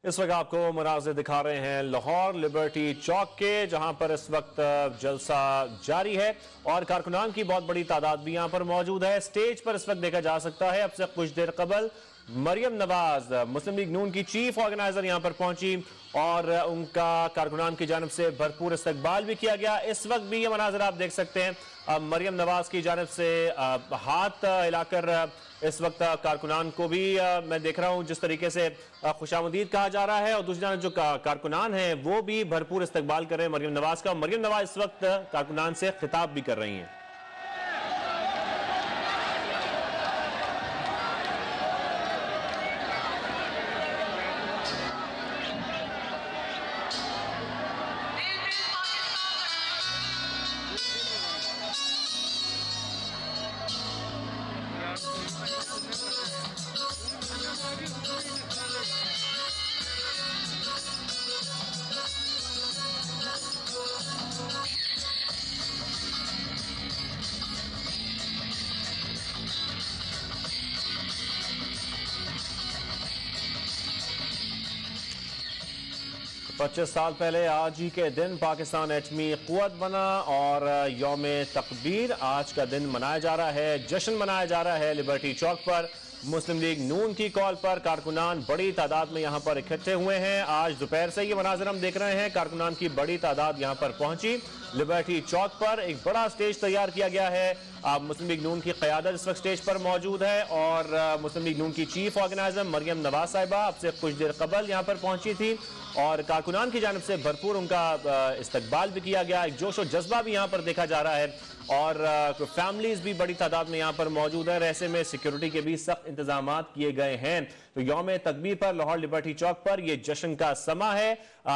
इस वक्त आपको मनाज़िर दिखा रहे हैं लाहौर लिबर्टी चौक के, जहां पर इस वक्त जलसा जारी है और कारकुनान की बहुत बड़ी तादाद भी यहां पर मौजूद है। स्टेज पर इस वक्त देखा जा सकता है, अब से कुछ देर कबल मरियम नवाज मुस्लिम लीग नून की चीफ ऑर्गेनाइजर यहां पर पहुंची और उनका कारकुनान की जानब से भरपूर इस्तकबाल भी किया गया। इस वक्त भी ये मनाज़िर आप देख सकते हैं, मरियम नवाज की जानब से हाथ हिलाकर इस वक्त कारकुनान को भी मैं देख रहा हूं जिस तरीके से खुशामदीद कहा जा रहा है, और दूसरी जानब जो कारकुनान हैं वो भी भरपूर इस्तकबाल कर रहे हैं मरियम नवाज का। मरियम नवाज इस वक्त कारकुनान से खिताब भी कर रही हैं। पच्चीस साल पहले आज ही के दिन पाकिस्तान एटमी कुव्वत बना और यौम तकबीर आज का दिन मनाया जा रहा है, जश्न मनाया जा रहा है लिबर्टी चौक पर। मुस्लिम लीग नून की कॉल पर कारकुनान बड़ी तादाद में यहां पर इकट्ठे हुए हैं। आज दोपहर से ये मनाज़िर हम देख रहे हैं, कारकुनान की बड़ी तादाद यहां पर पहुंची। लिबर्टी चौक पर एक बड़ा स्टेज तैयार किया गया है। मुस्लिम लीग नून की क़यादत इस वक्त स्टेज पर मौजूद है और मुस्लिम लीग नून की चीफ ऑर्गेनाइजर मरियम नवाज साहिबा अब से कुछ देर कबल यहां पर पहुंची थी और कारकुनान की जानब से भरपूर उनका इस्तकबाल भी किया गया। एक जोश और जज्बा भी यहाँ पर देखा जा रहा है और फैमिलीज भी बड़ी तादाद में यहाँ पर मौजूद है। ऐसे में सिक्योरिटी के भी सख्त इंतजाम किए गए हैं। तो यौम तकबीर पर लाहौर लिबर्टी चौक पर यह जश्न का समा है।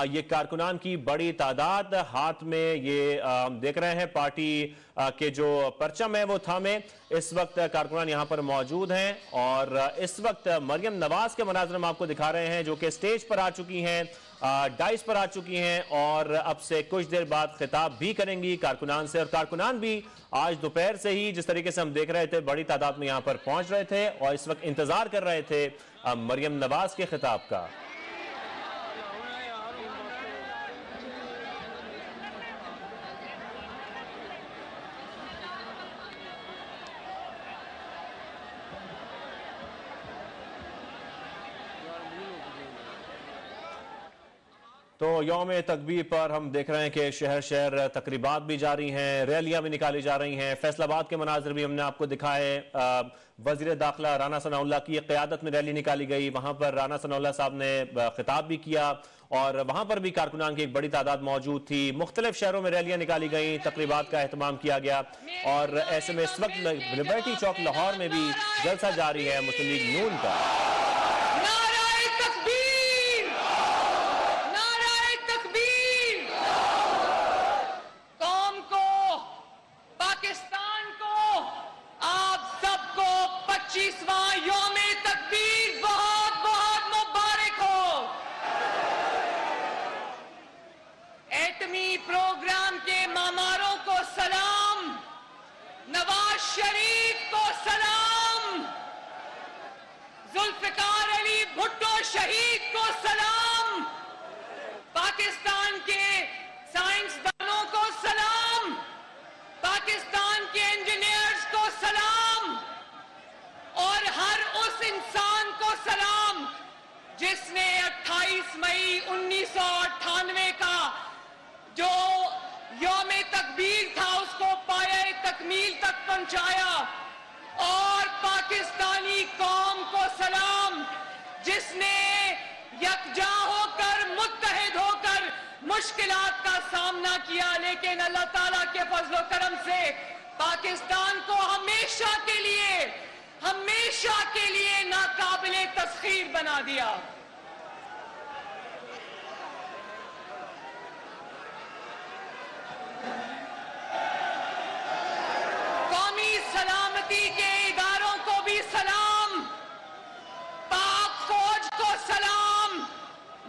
ये कारकुनान की बड़ी तादाद हाथ में ये देख रहे हैं, पार्टी के जो परचम है वो थामे इस वक्त कारकुनान यहाँ पर मौजूद हैं और इस वक्त मरियम नवाज के मनाज़िर हम आपको दिखा रहे हैं जो कि स्टेज पर आ चुकी हैं, डाइस पर आ चुकी हैं और अब से कुछ देर बाद खिताब भी करेंगी कारकुनान से। और कारकुनान भी आज दोपहर से ही जिस तरीके से हम देख रहे थे बड़ी तादाद में यहां पर पहुंच रहे थे और इस वक्त इंतजार कर रहे थे मरियम नवाज के खिताब का। तो यौम तकबीर पर हम देख रहे हैं कि शहर शहर तकरीबात भी जारी हैं, रैलियां भी निकाली जा रही हैं। फैसलाबाद के मनाज़िर भी हमने आपको दिखाए। वज़ीर दाखिला राना सनाउल्लाह की क़यादत में रैली निकाली गई, वहां पर राना सनाउल्लाह साहब ने खिताब भी किया और वहां पर भी कारकुनान की एक बड़ी तादाद मौजूद थी। मुख्तलिफ शहरों में रैलियां निकाली गई, तकरीबात का एहतमाम किया गया और ऐसे में इस वक्त लिबर्टी चौक लाहौर में भी जलसा जारी है मुस्लिम लीग नून का। यौम तकबीर बहुत बहुत मुबारक हो। एटमी प्रोग्राम के मामारों को सलाम, नवाज शरीफ को सलाम, जुल्फिकार अली भुट्टो शहीद को सलाम, पाकिस्तान के साइंसदानों को सलाम, पाकिस्तान के इंजीनियर्स को सलाम और हर उस इंसान को सलाम जिसने 28 मई 1998 का जो यौम तकबीर था उसको पाए तकमील तक पहुंचाया, और पाकिस्तानी कौम को सलाम जिसने यकजा होकर मुत्तहिद होकर मुश्किलात का सामना किया, लेकिन अल्लाह ताला के फजलो करम से पाकिस्तान को हमेशा के लिए नाकाबिले तस्खीर बना दिया। कौमी सलामती के इदारों को भी सलाम, पाक फौज को सलाम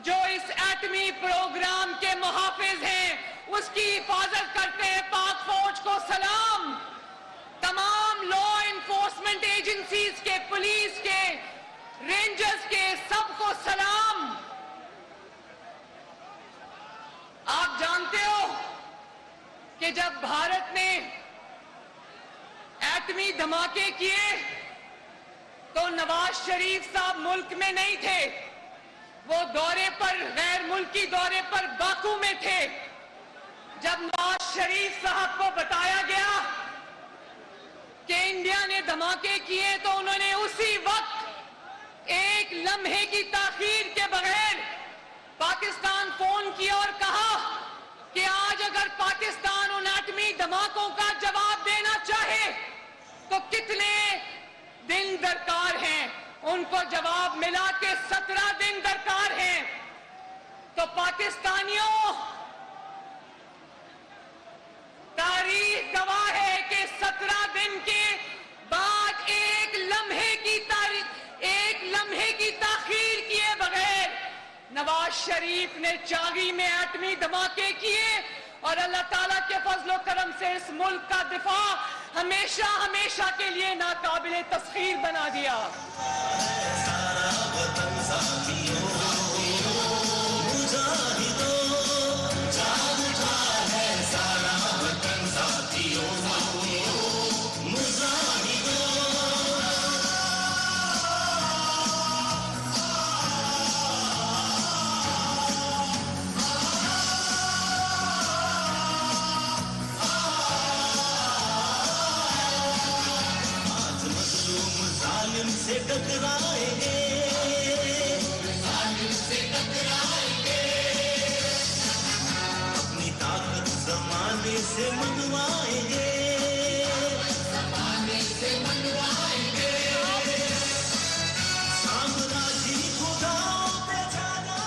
जो इस एटमी प्रोग्राम के मुहाफिज हैं, उसकी हिफाजत करते हैं, पाक फौज को सलाम। तमाम लॉ एनफोर्समेंट एजेंसीज के, पुलिस के, रेंजर्स के, सबको सलाम। कि जब भारत ने एटमी धमाके किए तो नवाज शरीफ साहब मुल्क में नहीं थे, वो दौरे पर, गैर मुल्की दौरे पर बाकू में थे। जब नवाज शरीफ साहब को बताया गया कि इंडिया ने धमाके किए तो उन्होंने उसी वक्त एक लम्हे की ताखीर के बगैर पाकिस्तान फोन किया और कहा कि आज अगर पाकिस्तान उन एटमी धमाकों का जवाब देना चाहे तो कितने दिन दरकार हैं। उनको जवाब मिला कि 17 दिन दरकार हैं। तो पाकिस्तानियों, तारीख गवाह है कि 17 दिन के बाद एक लम्हे की ताखीर किए बगैर नवाज शरीफ ने चागी में एटमी धमाके किए और अल्लाह ताला के फजलो करम से इस मुल्क का दिफा हमेशा हमेशा के लिए नाकाबिले तस्खीर बना दिया। से टकराएंगे, अपनी ताकत ज़माने से मनवाएंगे, साम्राज्य खुदाओं पे जाना।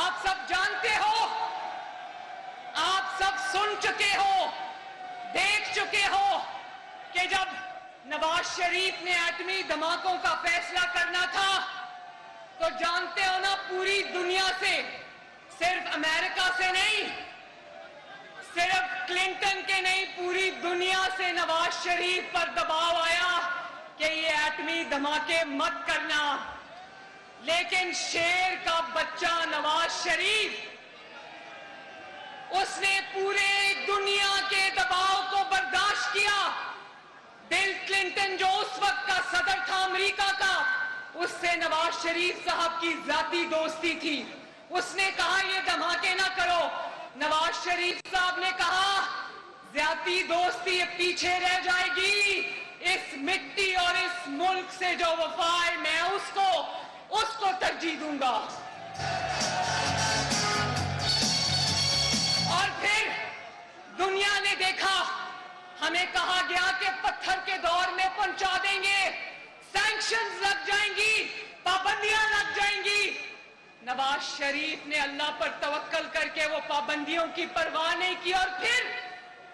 आप सब जानते हो, आप सब सुन चुके हो, देख चुके हो कि जब नवाज शरीफ ने एटमी धमाकों का फैसला करना था तो जानते हो ना, पूरी दुनिया से, सिर्फ अमेरिका से नहीं, सिर्फ क्लिंटन के नहीं, पूरी दुनिया से नवाज शरीफ पर दबाव आया कि ये एटमी धमाके मत करना। लेकिन शेर का बच्चा नवाज शरीफ, उसने पूरे दुनिया के दबाव को बर्दाश्त किया। बिल क्लिंटन जो उस वक्त का सदर था अमेरिका का, उससे नवाज शरीफ साहब की जाती दोस्ती थी। उसने कहा ये धमाके ना करो। नवाज शरीफ साहब ने कहा जाती दोस्ती ये पीछे रह जाएगी, इस मिट्टी और इस मुल्क से जो वफा है मैं उसको तरजीह दूंगा। और फिर दुनिया ने देखा, हमें कहा गया कि पत्थर के दौर में पहुंचा देंगे, सैंक्शंस लग जाएंगी, पाबंदियां लग जाएंगी। नवाज शरीफ ने अल्लाह पर तवक्कल करके वो पाबंदियों की परवाह नहीं की। और फिर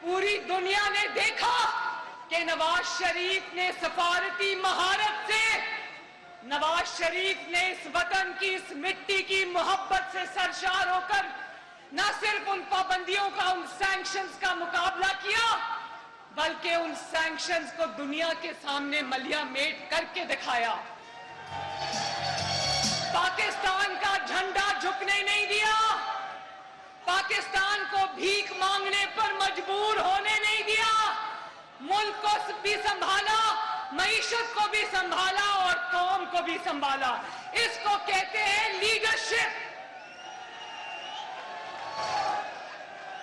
पूरी दुनिया ने देखा कि नवाज शरीफ ने सफारती महारत से, नवाज शरीफ ने इस वतन की, इस मिट्टी की मोहब्बत से सरशार होकर न सिर्फ उन पाबंदियों का, उन सैंक्शंस का मुकाबला किया, बल्कि उन सैंक्शंस को दुनिया के सामने मलिया मेट करके दिखाया। पाकिस्तान का झंडा झुकने नहीं दिया, पाकिस्तान को भीख मांगने पर मजबूर होने नहीं दिया, मुल्क को भी संभाला, मईशत को भी संभाला और कौम को भी संभाला। इसको कहते हैं लीडरशिप,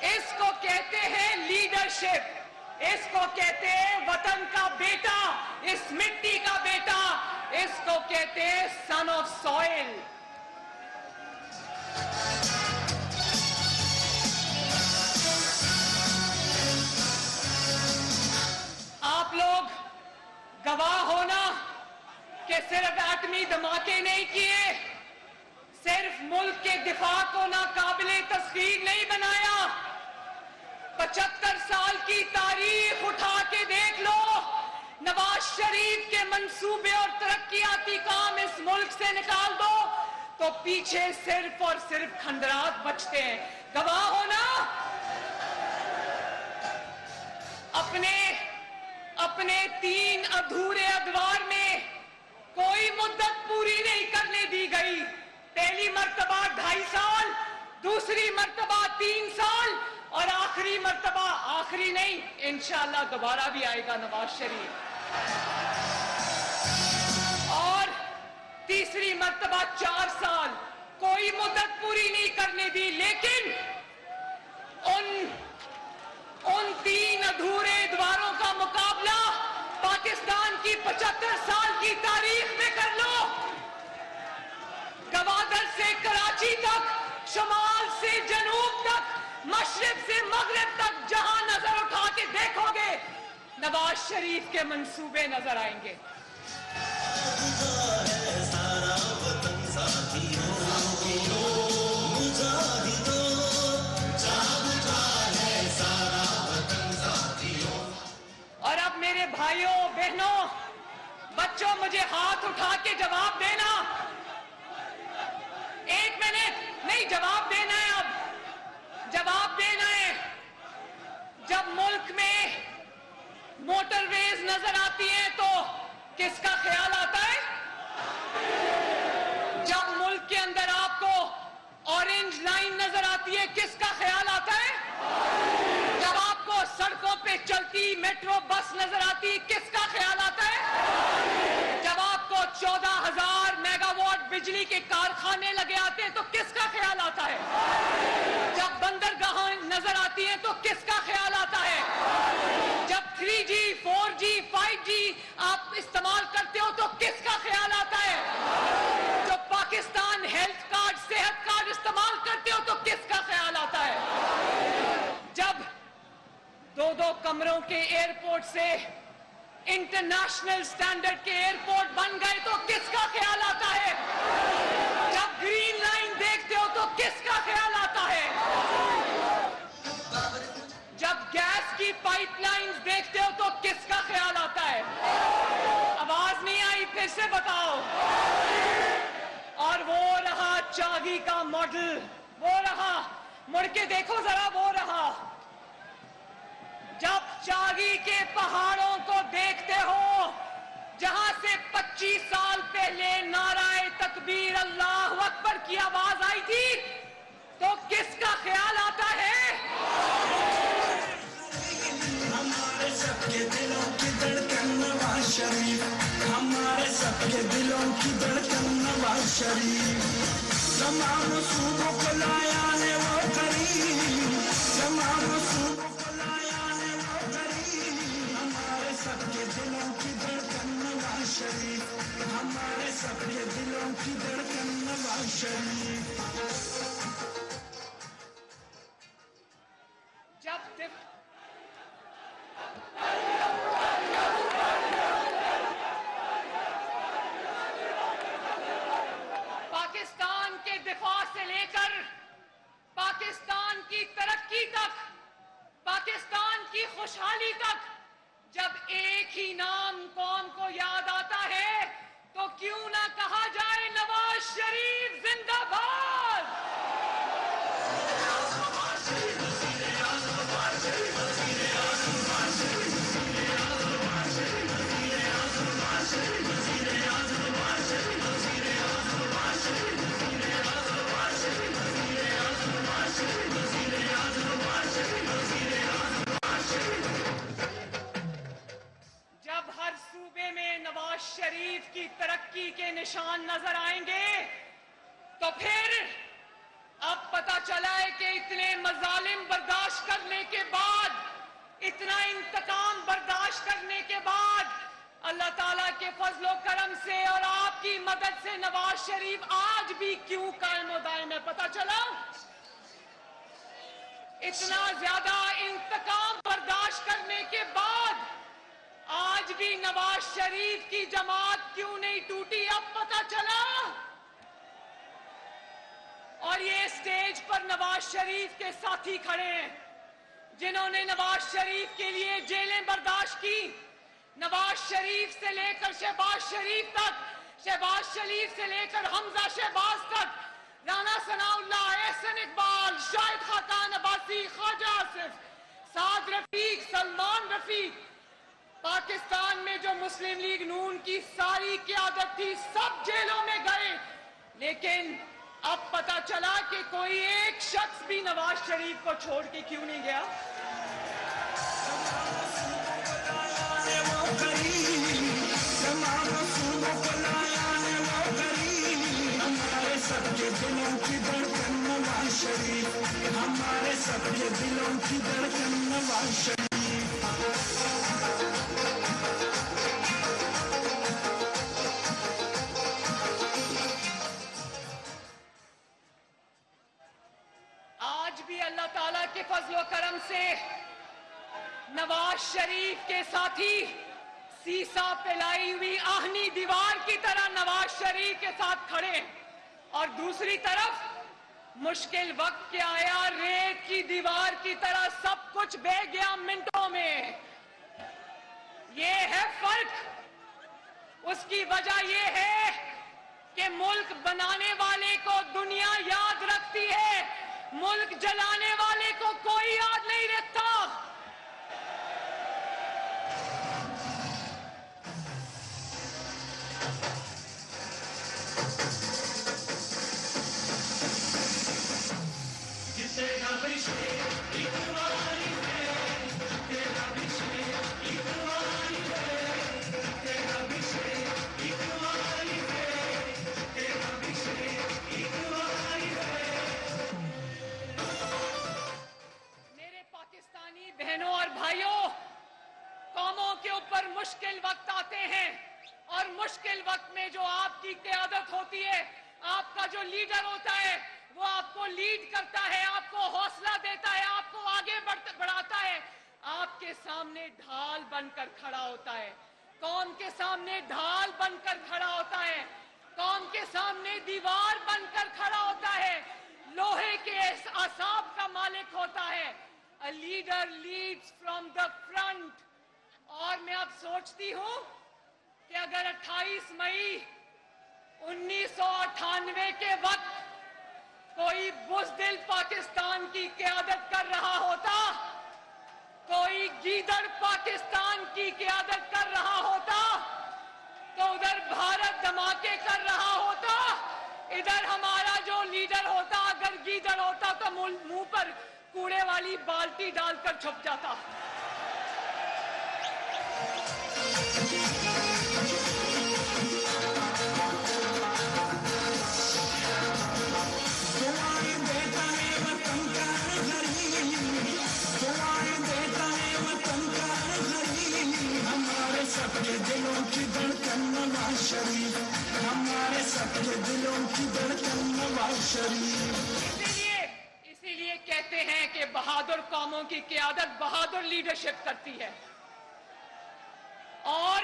इसको कहते हैं लीडरशिप, इसको कहते हैं वतन का बेटा, इस मिट्टी का बेटा, इसको कहते हैं सन ऑफ सॉइल। आप लोग गवाह होना कि सिर्फ एटमी धमाके नहीं किए, सिर्फ मुल्क के दिफा को नाकाबिले तस्खीर नहीं बनाया। 75 साल की तारीख उठा के देख लो, नवाज शरीफ के मंसूबे और तरक्कियाती काम इस मुल्क से निकाल दो तो पीछे सिर्फ और सिर्फ खंडरात बचते हैं। गवाह हो ना, अपने 3 अधूरे अदवार में कोई मुद्दत पूरी नहीं करने दी गई। पहली मर्तबा 2.5 साल, दूसरी मर्तबा 3 साल और आखिरी मर्तबा, आखिरी नहीं, इंशाअल्लाह दोबारा भी आएगा नवाज शरीफ, और तीसरी मर्तबा 4 साल, कोई मुद्दत पूरी नहीं करने दी, लेकिन उन 3 अधूरे द्वारों का मुकाबला पाकिस्तान की 75 साल की तारीख में कर लो। गवादर से कराची तक, शुमाल से जनूब तक, मशरिक से मगरिब तक, जहां नजर उठा के देखोगे नवाज शरीफ के मंसूबे नजर आएंगे। और अब मेरे भाइयों बहनों बच्चों, मुझे हाथ उठा के जवाब देना, 1 मिनट नहीं, जवाब देना है, अब जवाब देना है। जब मुल्क में मोटरवेज नजर आती हैं तो किसका ख्याल आता है? जब मुल्क के अंदर आपको ऑरेंज लाइन नजर आती है, किसका ख्याल आता है? जब आपको सड़कों पे चलती मेट्रो बस नजर आती है, किसका ख्याल आता है? जब आपको 14,000 मेगावाट बिजली के कारखाने लगे आते हैं तो किसका ख्याल आता है? जब बंदरगाहें नजर आती हैं तो किसका ख्याल आता है? जब 3G, 4G, 5G आप इस्तेमाल करते हो तो किसका ख्याल आता है? जब पाकिस्तान हेल्थ कार्ड, सेहत कार्ड इस्तेमाल करते हो तो किसका ख्याल आता है? जब 2-2 कमरों के एयरपोर्ट से इंटरनेशनल स्टैंडर्ड के एयरपोर्ट बन गए तो किसका ख्याल आता है? जब ग्रीन लाइन देखते हो तो किसका ख्याल आता है? जब गैस की पाइपलाइंस देखते हो तो किसका ख्याल आता है? आवाज नहीं आई, फिर से बताओ। और वो रहा चागी का मॉडल, वो रहा, मुड़ के देखो जरा, वो रहा। जब चागी के पहाड़ों को देखते हो, जहां से 25 साल पहले नाराए तकबीर अल्लाह अकबर की आवाज आई थी, तो किसका ख्याल आता है? हमारे सबके दिलों की धड़कन नवाज शरीफ, हमारे सबके दिलों की धड़कन नवाज शरीफ, तमाम सूबों को लाया है वो करीब, तमाम सूबों को लाया है वो करीब, हमारे सबके दिलों की धड़कन नवाज शरीफ, हमारे सबके दिलों की धड़कन नवाज शरीफ। जब पाकिस्तान के दिफा से लेकर पाकिस्तान की तरक्की तक, पाकिस्तान की खुशहाली तक, जब एक ही नाम कौम को याद आता है तो क्यों ना कहा जाए नवाज शरीफ जिंदाबाद। जब हर सूबे में नवाज शरीफ की तरक्की के निशान नजर आएंगे तो फिर अब पता चला है कि इतने मजालिम बर्दाश्त करने के बाद, इतना इंतकाम बर्दाश्त करने के बाद, अल्लाह ताला के फजलो करम से और आपकी मदद से नवाज शरीफ आज भी क्यों कायम व दायम है, पता चला? इतना ज्यादा इंतकाम बर्दाश्त करने के बाद आज भी नवाज शरीफ की जमात क्यों नहीं टूटी, अब पता चला। और ये स्टेज पर नवाज शरीफ के साथी खड़े हैं जिन्होंने नवाज शरीफ के लिए जेलें बर्दाश्त की, नवाज शरीफ से लेकर शहबाज शरीफ तक, शहबाज शरीफ से लेकर हमजा शहबाज तक, राना सनाउल्लाह, एहसन इकबाल, शाहिद खाकान अब्बासी, ख्वाजा आसिफ, साद रफीक, सलमान रफीक, पाकिस्तान में जो मुस्लिम लीग नून की सारी क़यादत थी सब जेलों में गए, लेकिन अब पता चला कि कोई एक शख्स भी नवाज शरीफ को छोड़ के क्यों नहीं गया। हमारे सबके दिलों की धड़कन नवाज शरीफ, हमारे सबके दिलों की धड़कन नवाज शरीफ। आज भी अल्लाह ताला के फजल व करम से नवाज शरीफ के साथी सीसा पिलाई हुई आहनी दीवार की तरह नवाज शरीफ के साथ खड़े, और दूसरी तरफ मुश्किल वक्त क्या आया, रेत की दीवार की तरह सब कुछ बह गया मिनटों में। ये है फर्क। उसकी वजह ये है कि मुल्क बनाने वाले को दुनिया याद रखती है, मुल्क जलाने वाले को कोई याद नहीं रखता। बहनों और भाइयों, कौमों के ऊपर मुश्किल वक्त आते हैं, और मुश्किल वक्त में जो आपकी क़यादत होती है, आपका जो लीडर होता है, वो आपको लीड करता है, आपको हौसला देता है, आपको आगे बढ़ाता है, आपके सामने ढाल बनकर खड़ा होता है, कौम के सामने ढाल बनकर खड़ा होता है, कौम के सामने दीवार बनकर खड़ा होता है, लोहे के असाब का मालिक होता है। A leader leads from the front। और मैं अब सोचती हूं कि अगर 28 मई 1998 के वक्त कोई बुज़दिल पाकिस्तान की क़यादत कर रहा होता, कोई गीदड़ पाकिस्तान की क़यादत कर रहा होता, तो उधर भारत धमाके कर रहा होता, इधर हमारा जो लीडर होता अगर गीदड़ होता तो मुंह पर कूड़े वाली बाल्टी डालकर छुप जाता। दुआएं देता है वतन का गरीब, दुआएं देता है वतन का गरीब। हमारे सबके दिलों की धड़कन नवाज शरीफ, हमारे सबके दिलों की धड़कन नवाज शरीफ। इसीलिए कहते हैं कि बहादुर कौमों की क़यादत बहादुर लीडरशिप करती है। और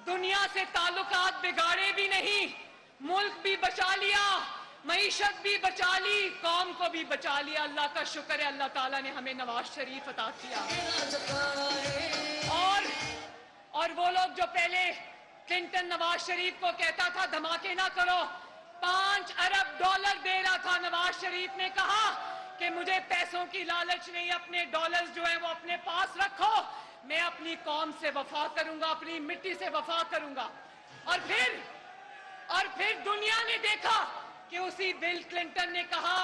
दुनिया से ताल्लुकात बिगाड़े भी नहीं, मुल्क भी बचा लिया, मईशत भी बचा ली, कौम को भी बचा लिया। अल्लाह का शुक्र है, अल्लाह ताला ने हमें नवाज शरीफ अता किया। और वो लोग जो पहले क्लिंटन नवाज शरीफ को कहता था धमाके ना करो, 5 अरब डॉलर दे रहा था, नवाज शरीफ ने कहा कि मुझे पैसों की लालच नहीं, अपने डॉलर्स जो है वो अपने पास रखो, मैं अपनी कौम से वफा करूंगा, अपनी मिट्टी से वफा करूंगा। और फिर दुनिया ने देखा कि उसी बिल क्लिंटन ने कहा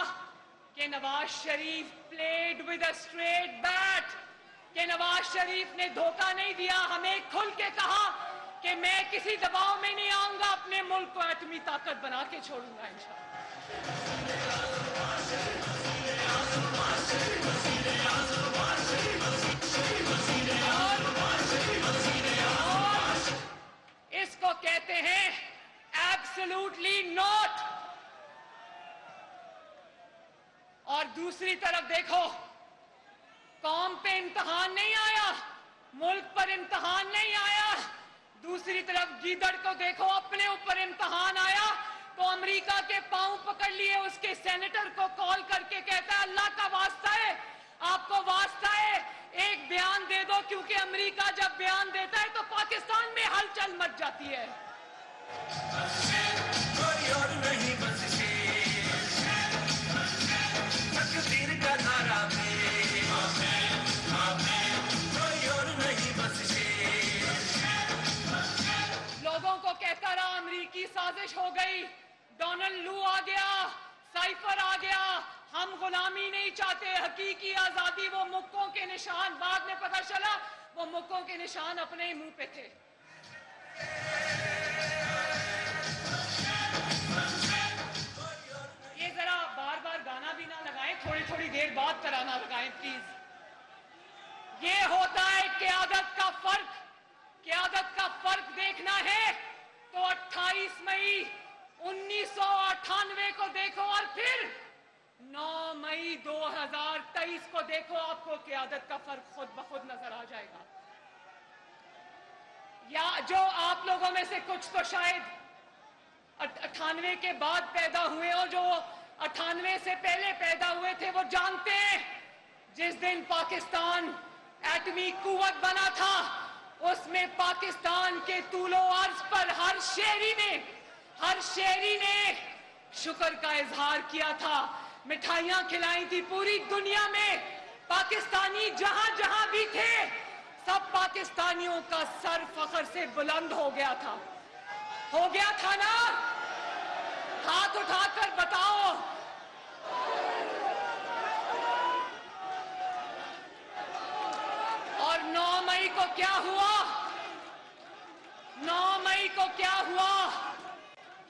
कि Nawaz Sharif played with a straight bat, कि नवाज शरीफ ने धोखा नहीं दिया, हमें खुल के कहा कि मैं किसी दबाव में नहीं आऊंगा, अपने मुल्क को एटमी ताकत बना के छोड़ूंगा इंशाअल्लाह। इसको कहते हैं एब्सोल्युटली नॉट। और दूसरी तरफ देखो, कौम पे इम्तिहान नहीं आया, मुल्क पर इम्तिहान नहीं आया। दूसरी तरफ गीदड़ को देखो, अपने ऊपर इम्तिहान आया तो अमेरिका के पांव पकड़ लिए, उसके सेनेटर को कॉल करके कहता है अल्लाह का वास्ता है, आपको वास्ता है, एक बयान दे दो, क्योंकि अमेरिका जब बयान देता है तो पाकिस्तान में हलचल मच जाती है। कोई और नहीं बस तकदीर का नारा कोई और नहीं बस। लोगों को कहता रहा अमेरिकी साजिश हो गई, डोनाल्ड कल्लू आ गया, साइफर आ गया। हम गुलामी नहीं चाहते, हकीकी आजादी। वो मुक्कों के निशान, बाद में पता चला वो मुक्कों के निशान अपने ही मुंह पे थे। ये जरा बार बार गाना भी ना लगाएं, थोड़ी थोड़ी देर बाद तराना लगाएं प्लीज। ये होता है क़यादत का फर्क। क़यादत का फर्क देखना है तो 28 मई 1998 को देखो और फिर 9 मई 2023 को देखो, आपको क़यादत का फर्क खुद ब खुद नजर आ जाएगा। या जो आप लोगों में से कुछ तो शायद 98 के बाद पैदा हुए और जो 98 से पहले पैदा हुए थे वो जानते हैं जिस दिन पाकिस्तान एटमी कुव्वत बना था उसमें पाकिस्तान के तूलो अर्ज पर हर शहरी ने शुक्र का इजहार किया था, मिठाइयां खिलाई थी पूरी दुनिया में। पाकिस्तानी जहां जहां भी थे सब पाकिस्तानियों का सर फख्र से बुलंद हो गया था ना? हाथ उठाकर बताओ। और 9 मई को क्या हुआ? 9 मई को क्या हुआ?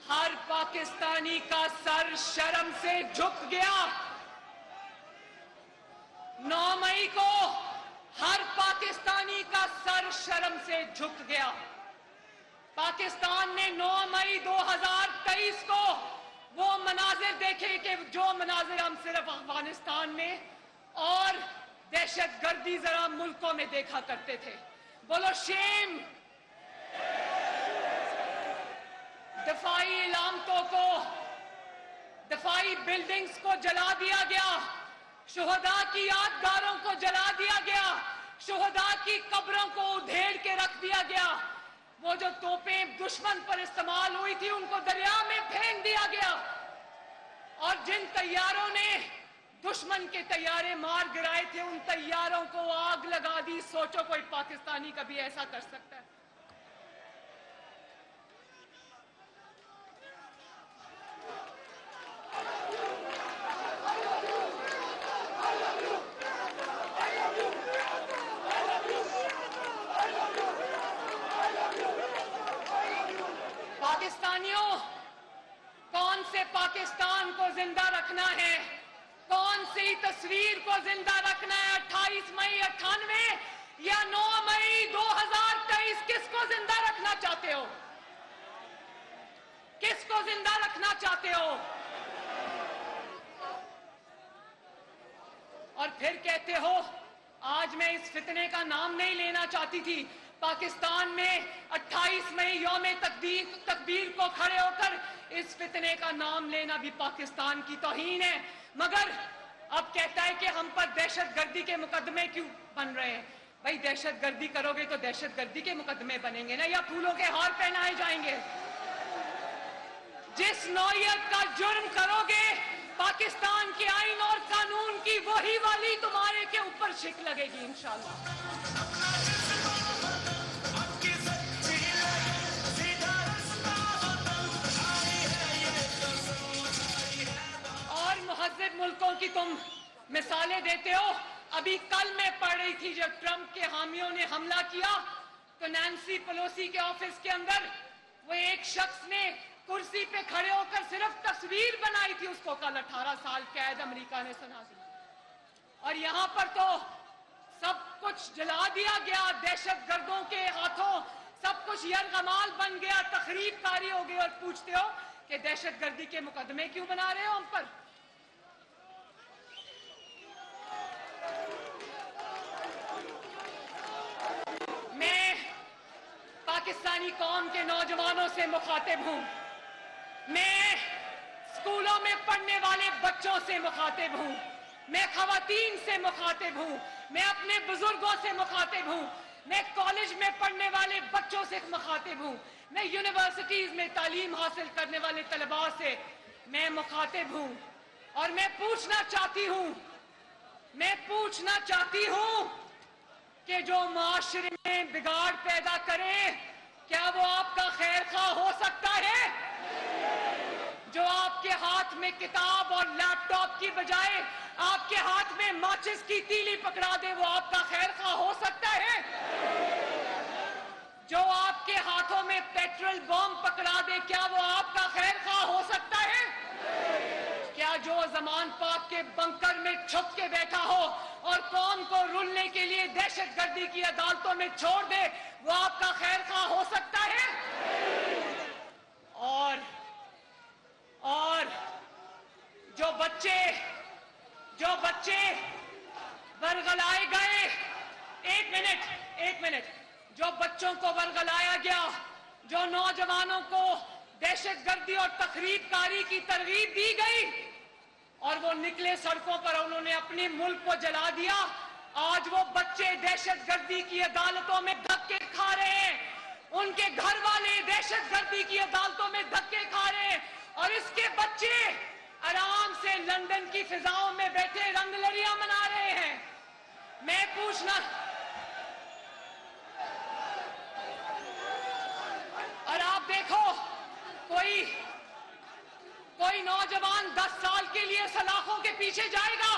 हर पाकिस्तानी का सर शर्म से झुक गया। 9 मई को हर पाकिस्तानी का सर शर्म से झुक गया। पाकिस्तान ने 9 मई 2023 को वो मनाजिर देखे कि जो मनाजिर हम सिर्फ अफगानिस्तान में और दहशतगर्दी जरा मुल्कों में देखा करते थे। बोलो शेम। दफाई इलामतों को, दफाई बिल्डिंग्स को जला दिया गया, शुहदा की यादगारों को जला दिया गया, शुहदा की कब्रों को उधेड़ के रख दिया गया। वो जो तोपें दुश्मन पर इस्तेमाल हुई थी उनको दरिया में फेंक दिया गया। और जिन तैयारों ने दुश्मन के तैयारे मार गिराए थे उन तैयारों को आग लगा दी। सोचो कोई पाकिस्तानी कभी ऐसा कर सकता है? पाकिस्तानियों, कौन से पाकिस्तान को जिंदा रखना है? कौन सी तस्वीर को जिंदा रखना है? 28 मई 98 या 9 मई 2023? किसको जिंदा रखना चाहते हो? किसको जिंदा रखना चाहते हो? और फिर कहते हो आज मैं इस फितने का नाम नहीं लेना चाहती थी। पाकिस्तान में 28 मई यौम तकबीर को खड़े होकर इस फितने का नाम लेना भी पाकिस्तान की तौहीन है। मगर अब कहता है कि हम पर दहशतगर्दी के मुकदमे क्यों बन रहे हैं? भाई दहशतगर्दी करोगे तो दहशतगर्दी के मुकदमे बनेंगे ना, या फूलों के हार पहनाए जाएंगे? जिस नौयत का जुर्म करोगे पाकिस्तान के आईन और कानून की वही वाली तुम्हारे के ऊपर शिक लगेगी इंशाअल्लाह। मुहज़्ज़िब मुल्कों की तुम मिसालें देते हो। अभी कल मैं पढ़ रही थी जब ट्रंप के हामियों ने हमला किया तो नैन्सी पेलोसी के ऑफिस के अंदर वो एक शख्स ने कुर्सी पे खड़े होकर सिर्फ तस्वीर बनाई थी, उसको कल 18 साल कैद अमेरिका ने सुना दी। और यहां पर तो सब कुछ जला दिया गया दहशतगर्दों के हाथों, सब कुछ यरगमाल बन गया, तखरीबकारी हो गई। और पूछते हो कि दहशतगर्दी के मुकदमे क्यों बना रहे हो हम पर? मैं पाकिस्तानी कौम के नौजवानों से मुखातिब हूं, मैं स्कूलों में पढ़ने वाले बच्चों से मुखातिब हूं, मैं खवातीन से मुखातिब हूं, मैं अपने बुजुर्गों से मुखातिब हूं, मैं कॉलेज में पढ़ने वाले बच्चों से मुखातिब हूं, मैं यूनिवर्सिटीज में तालीम हासिल करने वाले तलबा से मैं मुखातिब हूं। और मैं पूछना चाहती हूं कि जो माशरे में बिगाड़ पैदा करे क्या वो आपका खैर खा हो सकता है? जो आपके हाथ में किताब और लैपटॉप की बजाय आपके हाथ में माचिस की तीली पकड़ा दे, वो आपका खैर खा हो सकता है? जो आपके हाथों में पेट्रोल बम पकड़ा दे, क्या वो आपका खैर खा हो सकता है? क्या जो जमान पाक के बंकर में छुप के बैठा हो और कौम को रुलने के लिए दहशतगर्दी की अदालतों में छोड़ दे, वो आपका खैर खा हो सकता है? और जो बच्चे वर्गलाए गए, एक मिनट, जो बच्चों को वर्गलाया गया, जो नौजवानों को दहशतगर्दी और तखरीबकारी की तरगीब दी गई और वो निकले सड़कों पर, उन्होंने अपने मुल्क को जला दिया, आज वो बच्चे दहशतगर्दी की अदालतों में धक्के खा रहे हैं, उनके घर वाले दहशतगर्दी की अदालतों में धक्के खा रहे हैं, और इसके बच्चे आराम से लंदन की फिजाओं में बैठे रंगलरियां मना रहे हैं। मैं पूछना, और आप देखो, कोई नौजवान 10 साल के लिए सलाखों के पीछे जाएगा,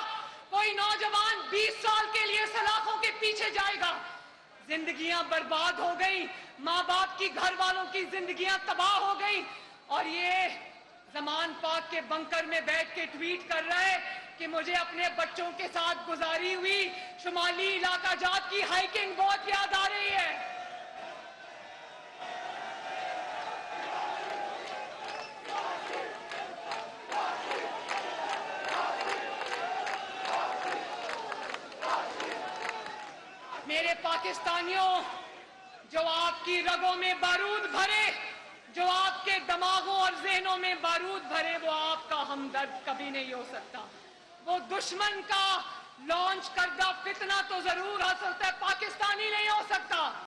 कोई नौजवान 20 साल के लिए सलाखों के पीछे जाएगा। जिंदगियां बर्बाद हो गई, माँ बाप की, घर वालों की जिंदगियां तबाह हो गई, और ये ज़मान पाक के बंकर में बैठ के ट्वीट कर रहा है कि मुझे अपने बच्चों के साथ गुजारी हुई शुमाली इलाका जात की हाइकिंग बहुत याद आ रही है। मेरे पाकिस्तानियों, जो आपकी रगों में बारूद भरे, जो आपके दिमागों और ज़हनों में बारूद भरे, वो आपका हमदर्द कभी नहीं हो सकता। वो दुश्मन का लॉन्च करदा फितना तो जरूर हो सकता है, पाकिस्तानी नहीं हो सकता।